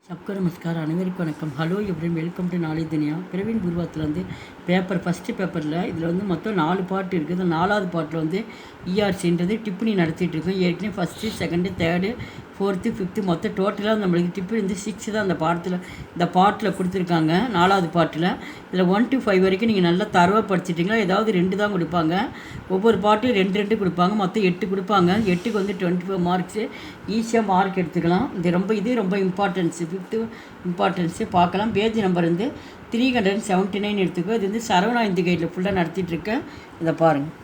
सबको नमस्कार अनेवरुक्कुम वणक्कम hello everyone welcome to knowledge Duniya Praveen पूर्वात्तुल पेपर फर्स्ट पेपर इदिल मொத்தம் 4 पार्ट இருக்குது. 4வது பார்ட்டில் வந்து இஆர்சின்றது டிப்பனி நடத்திட்டு இருக்கோம். ஏற்கனவே first second third fourth fifth மொத்தம் டோட்டலாக நம்மளுக்கு டிப்பு வந்து 6 தான் இந்த பாட்டில் கொடுத்துருக்காங்க. 4வது பார்ட்டில் இதில் 1 to 5 வரைக்கும் நீங்கள் நல்லா தரவாக படிச்சிட்டிங்களா. ஏதாவது 2 தான் கொடுப்பாங்க. ஒவ்வொரு பாட்டையும் 2 கொடுப்பாங்க. மொத்தம் 8 கொடுப்பாங்க. 8க்கு வந்து 24 மார்க்ஸு ஈஸியாக மார்க் எடுத்துக்கலாம். இது ரொம்ப இம்பார்ட்டன்ஸு 5th இம்பார்ட்டன்ஸு பார்க்கலாம். பேஜ் நம்பர் வந்து 379 எடுத்துக்கோ. இது வந்து சரவணா இந்து கைடில் ஃபுல்லாக நடத்திட்டுருக்கேன். இதை பாருங்கள்.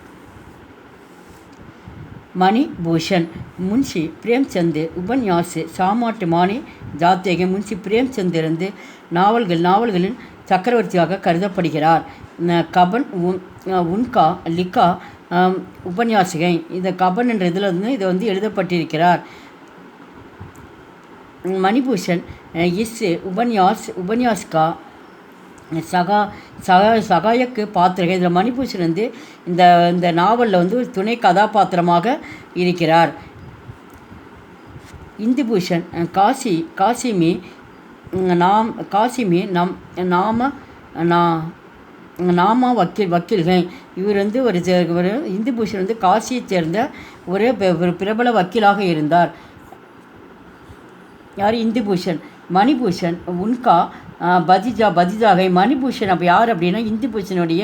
मणिभूषण मुंशी प्रेमचंद उपन्यास सामाट मानी जातेगे मुंशी प्रेमचंद नावल चक्रवर्ती கருதப்படுகிறார். கபன் உன்கா லிக்கா உபன்யாசிகை இந்த கபன் என்ற இதில் வந்து இதை வந்து எழுதப்பட்டிருக்கிறார். மணிபூஷன் இஸ் உபன்யாஸ் का சகாயக்கு பாத்திரங்கள். இதில் மணிபூஷன் வந்து இந்த நாவலில் வந்து ஒரு துணை கதாபாத்திரமாக இருக்கிறார். இந்துபூஷன் காசிமி நாம வக்கீல்கள். இவர் வந்து ஒரு இந்துபூஷன் வந்து காசியை சேர்ந்த ஒரு பிரபல வக்கீலாக இருந்தார். யார்? இந்துபூஷன். மணிபூஷன் உன்கா பதிஜாகை. மணிபூஷன் அப்போ யார் அப்படின்னா இந்துபூஷனுடைய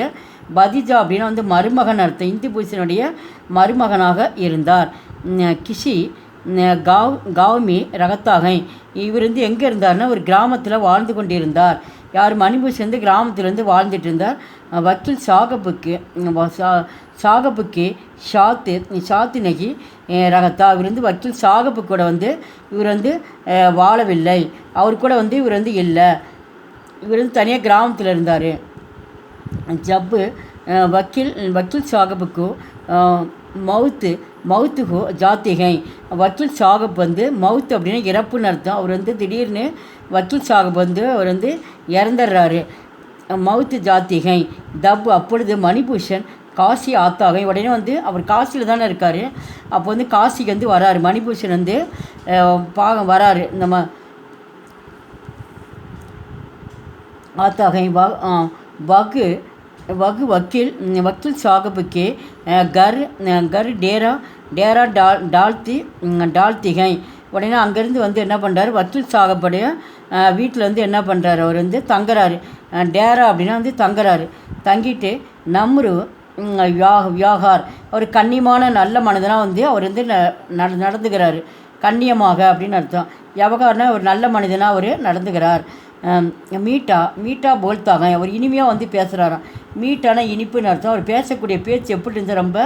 பதிஜா அப்படின்னா வந்து மருமகன் அர்த்தம். இந்துபூஷனுடைய மருமகனாக இருந்தார். கிஷி காவ்மி ரகத்தாகை. இவர் வந்து எங்கே இருந்தார்னா ஒரு கிராமத்தில் வாழ்ந்து கொண்டிருந்தார். யார்? மணிபூஷன் வந்து கிராமத்திலேருந்து வாழ்ந்துட்டு இருந்தார். வக்கீல் சாகப்புக்கு ஷாத்து நகி ரகத்தா. இவர் வந்து வக்கீல் சாகப்பு கூட வந்து இவர் வந்து வாழவில்லை. அவர் கூட வந்து இவர் வந்து இல்லை. இவர் வந்து தனியாக கிராமத்தில் இருந்தார். ஜப்பு வக்கீல் சாகப்புக்கு மவுத்துகோ ஜாத்திகை. வக்கீல் சாகப் வந்து மவுத் அப்படின்னா இறப்புன்னு அர்த்தம். அவர் வந்து திடீர்னு வக்கீல் சாகப் வந்து அவர் வந்து இறந்துடுறாரு. மவுத்து ஜாத்திகை தப்பு. அப்பொழுது மணிபூஷன் காசி ஆத்தாகை. உடனே வந்து அவர் காசியில் தானே இருக்கார். அப்போ வந்து காசிக்கு வந்து வராரு. மணிபூஷன் வந்து வராரு. நம்ம ஆத்தாகை வகு वकील साहब के घर डेरा டால்த்தி கை. உடனே அங்கேருந்து வந்து என்ன பண்ணுறாரு? வக்கீல் சாகப்படைய வீட்டில் வந்து என்ன பண்ணுறாரு? அவர் வந்து தங்குறாரு. டேரா அப்படின்னா வந்து தங்குறாரு. தங்கிட்டு நம்ரு வியாகார் ஒரு கண்ணியமான நல்ல மனிதனாக வந்து அவர் வந்து நடந்துக்கிறாரு. கண்ணியமாக அப்படின்னு அர்த்தம். வியாகார்னா ஒரு நல்ல மனிதனாக அவர் நடந்துக்கிறார். மீட்டா போல்தாங்க. அவர் இனிமையாக வந்து பேசுகிறாராம். மீட்டான இனிப்புன்னு அர்த்தம். அவர் பேசக்கூடிய பேச்சு எப்படி இருந்தால் ரொம்ப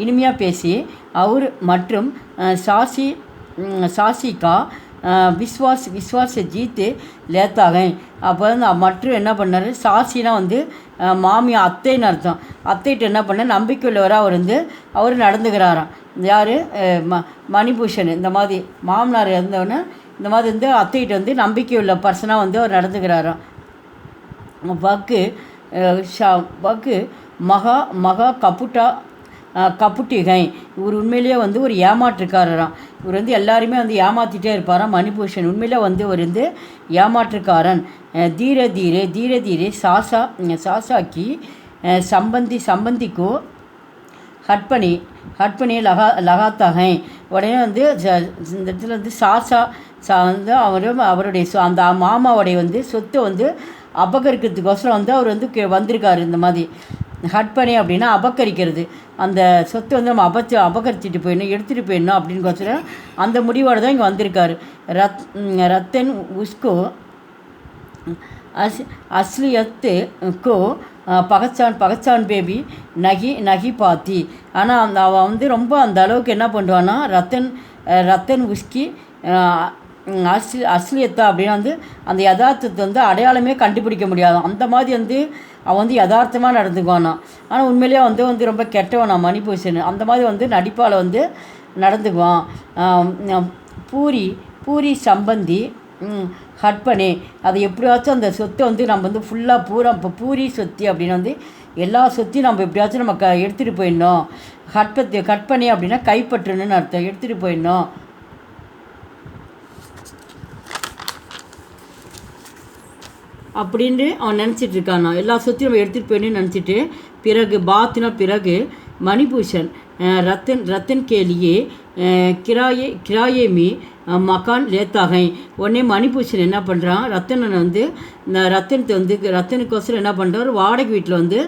இனிமையாக பேசி அவர் மற்றும் சாசிகா விஸ்வாஸ் ஜீத்து லேத்தாக. அப்போ வந்து மற்றும் என்ன பண்ணார்? சாசினா வந்து மாமியா அத்தைன்னு அர்த்தம். அத்தைகிட்ட என்ன பண்ண நம்பிக்கை உள்ளவராக அவர் நடந்துக்கிறாராம். யார்? மணிபூஷன். இந்த மாதிரி மாமனார் இருந்தவொடனே இந்த மாதிரி வந்து அத்தைகிட்ட வந்து நம்பிக்கை உள்ள பர்சனாக வந்து அவர் நடந்துக்கிறாராம். வக்கு மகா கப்புட்டிகை. இவர் உண்மையிலேயே வந்து ஒரு ஏமாற்றுக்காரராம். இவர் வந்து எல்லாருமே வந்து ஏமாற்றிட்டே இருப்பாராம். மணிபூஷன் உண்மையிலே வந்து ஒரு வந்து ஏமாற்றுக்காரன். தீரே சாசாக்கி சம்பந்திக்கோ ஹட்பனி லகாத்தகை. உடனே வந்து இந்த இடத்துல வந்து வந்து அவருடைய அந்த மாமாவுடைய வந்து சொத்தை வந்து அபகரிக்கிறதுக்கோசரம் வந்து அவர் வந்து வந்திருக்காரு. இந்த மாதிரி ஹட்பனி அப்படின்னா அபகரிக்கிறது. அந்த சொத்தை வந்து நம்ம அபகரிச்சுட்டு போயிடணும், எடுத்துகிட்டு போயிடணும் அப்படின்னுக்கோசரம் அந்த முடிவோடு தான் இங்கே வந்திருக்காரு. ரத்தன் உஸ்கோ அஸ்லியத்துக்கோ பகச்சான் பேபி நகி பாத்தி. ஆனால் அவன் வந்து ரொம்ப அந்த அளவுக்கு என்ன பண்ணுவான்னா ரத்தன் உஸ்கி அஸ்லியத்தா அப்படின்னா வந்து அந்த யதார்த்தத்தை வந்து அடையாளமே கண்டுபிடிக்க முடியாது. அந்த மாதிரி வந்து அவன் வந்து யதார்த்தமாக நடந்துக்குவானா. ஆனால் உண்மையிலேயே வந்து ரொம்ப கெட்டவனா மணிபூஷன். அந்த மாதிரி வந்து நடிப்பால் வந்து நடந்துக்குவான். பூரி சம்பந்தி ஹட்பனே. அது எப்படியாச்சும் அந்த சொத்தை வந்து நம்ம வந்து ஃபுல்லாக இப்போ பூரி சொத்தி அப்படின்னு வந்து எல்லா சொத்தையும் நம்ம எப்படியாச்சும் நம்ம எடுத்துகிட்டு போயிடணும். கட்பனி அப்படின்னா கைப்பற்றணுன்னு அர்த்தம். எடுத்துகிட்டு போயிடணும். அப்படின்ட்டு அவன் நினச்சிட்டு இருக்கான். எல்லா சொத்தையும் நம்ம எடுத்துகிட்டு போயின்னு நினச்சிட்டு பிறகு பாத்னா பிறகு மணிபூஷன் ரத்தன் கேலியே கிராயே மீ மகான் லேத்தாகை. உடனே மணிபூஷன் என்ன பண்ணுறான், ரத்தனை வந்து இந்த ரத்தனுக்கோசரம் என்ன பண்ணுறாரு, வாடகை வீட்டில் வந்து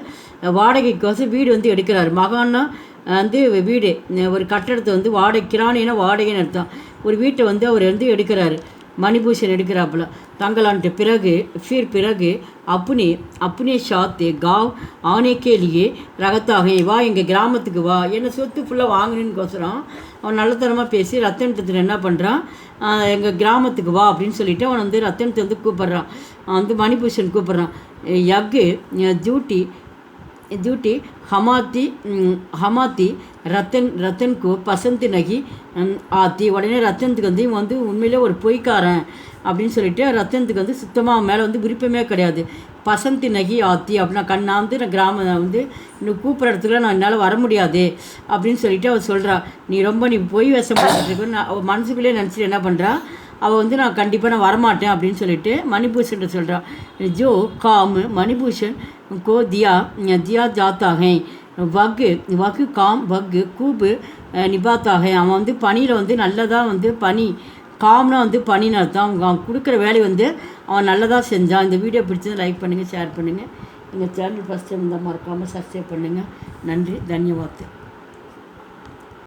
வாடகைக்கோசரம் வீடு வந்து எடுக்கிறாரு. மகான்னா வந்து வீடு, ஒரு கட்டடத்தை வந்து கிராணினா வாடகைன்னு அர்த்தம். ஒரு வீட்டை வந்து அவர் வந்து எடுக்கிறாரு, மணிபூஷன் எடுக்கிறாப்புல. தங்கலான்ட்டு பிறகு அப்புனே ஷாத்து காவ் ஆனேக்கேலியே ரகத்தாகை, வா எங்கள் கிராமத்துக்கு வா, என்ன சொத்து ஃபுல்லாக வாங்கினுக்கோசரம் அவன் நல்லத்தனமாக பேசி ரத்தனத்தில் என்ன பண்ணுறான், எங்கள் கிராமத்துக்கு வா அப்படின்னு சொல்லிவிட்டு அவன் வந்து ரத்தனத்தை வந்து கூப்பிட்றான். வந்து மணிபூஷன் கூப்பிட்றான். யக்கு जूटी हमाती रतन को पसंद नहीं आती. உடனே ரத்தனத்துக்கு வந்து இவன் வந்து உண்மையிலே ஒரு பொய்க்காரன் அப்படின்னு சொல்லிட்டு ரத்தனத்துக்கு வந்து சுத்தமாக அவன் மேலே வந்து விருப்பமே கிடையாது. பசந்தி நகி ஆத்தி அப்படின்னா நான் வந்து கிராமம் வந்து இன்னும் கூப்பிட்ற இடத்துல நான் என்னால் வர முடியாது அப்படின்னு சொல்லிட்டு அவள் சொல்கிறா. நீ பொய் வேஷம் போட்டுருக்கு. அவள் மனசுக்குள்ளே நினச்சிட்டு என்ன பண்ணுறா, அவள் வந்து நான் கண்டிப்பாக நான் வரமாட்டேன் அப்படின்னு சொல்லிட்டு மணிபூஷன் சொல்கிறான். ஜோ காம் மணிபூஷன் கோ தியா ஜாத்தாக வகு காம் வகு கூபு நிபாத்தாக. அவன் வந்து பனியில் வந்து நல்லதாக வந்து காம்னா வந்து பனின்னு அர்த்தம். அவன் கொடுக்குற வேலையை வந்து அவன் நல்லதாக செஞ்சான். இந்த வீடியோ பிடிச்சது லைக் பண்ணுங்கள், ஷேர் பண்ணுங்கள். எங்கள் சேனல் ஃபஸ்ட் டைம் இருந்தால் மறக்காமல் சப்ஸ்கிரைப் பண்ணுங்கள். நன்றி, தன்யவாத்.